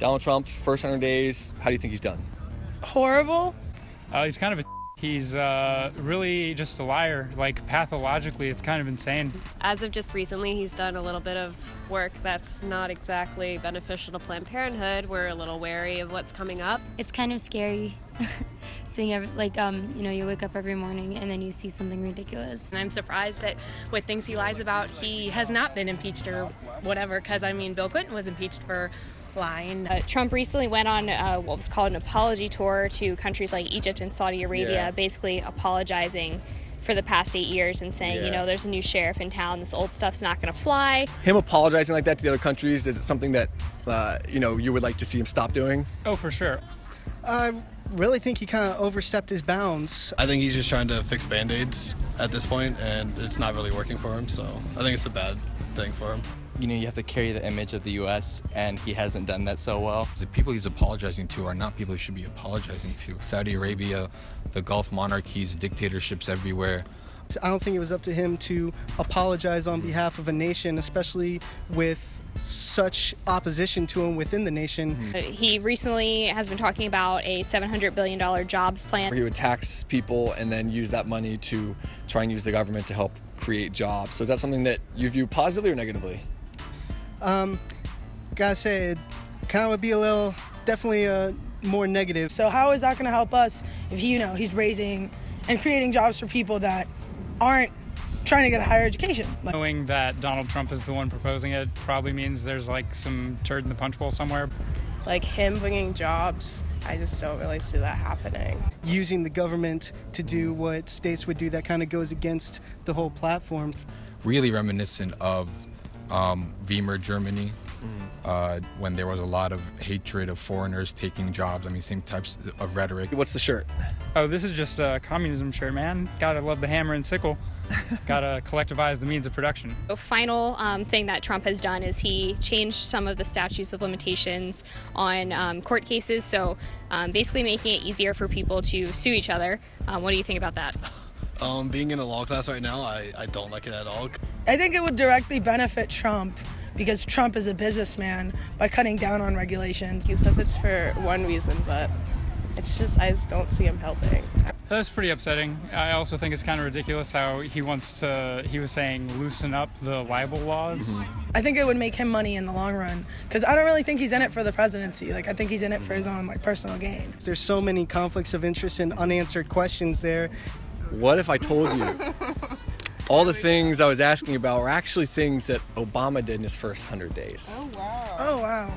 Donald Trump, first 100 days, how do you think he's done? Horrible. He's kind of a he's really just a liar. Like, pathologically, it's kind of insane. As of just recently, he's done a little bit of work that's not exactly beneficial to Planned Parenthood. We're a little wary of what's coming up. It's kind of scary seeing you wake up every morning and then you see something ridiculous. And I'm surprised that with things he lies about, he has not been impeached or whatever, because, I mean, Bill Clinton was impeached for lying. Trump recently went on what was called an apology tour to countries like Egypt and Saudi Arabia, basically apologizing for the past 8 years and saying, there's a new sheriff in town, this old stuff's not going to fly. Him apologizing like that to the other countries, is it something that, you would like to see him stop doing? Oh, for sure. I really think he kind of overstepped his bounds. I think he's just trying to fix Band-Aids at this point, and it's not really working for him, so I think it's a bad thing for him. You have to carry the image of the U.S., and he hasn't done that so well. The people he's apologizing to are not people he should be apologizing to. Saudi Arabia, the Gulf monarchies, dictatorships everywhere. I don't think it was up to him to apologize on behalf of a nation, especially with such opposition to him within the nation. He recently has been talking about a $700 billion jobs plan. He would tax people and then use that money to try and use the government to help create jobs. So is that something that you view positively or negatively? Gotta say, it kind of would be definitely more negative. So how is that going to help us if he's raising and creating jobs for people that aren't trying to get a higher education? Knowing that Donald Trump is the one proposing it probably means there's like some turd in the punch bowl somewhere. Like him bringing jobs, I just don't really see that happening. Using the government to do what states would do, that kind of goes against the whole platform. Really reminiscent of Weimar Germany, when there was a lot of hatred of foreigners taking jobs. I mean, same types of rhetoric. What's the shirt? Oh, this is just a communism shirt, man. Gotta love the hammer and sickle. Gotta collectivize the means of production. The final thing that Trump has done is he changed some of the statutes of limitations on court cases, so basically making it easier for people to sue each other. What do you think about that? Being in a law class right now, I don't like it at all. I think it would directly benefit Trump because Trump is a businessman by cutting down on regulations. He says it's for one reason, but I just don't see him helping. That's pretty upsetting. I also think it's kind of ridiculous how he was saying loosen up the libel laws. I think it would make him money in the long run because I don't really think he's in it for the presidency. I think he's in it for his own personal gain. There's so many conflicts of interest and unanswered questions there. What if I told you all the things I was asking about were actually things that Obama did in his first 100 days? Oh, wow.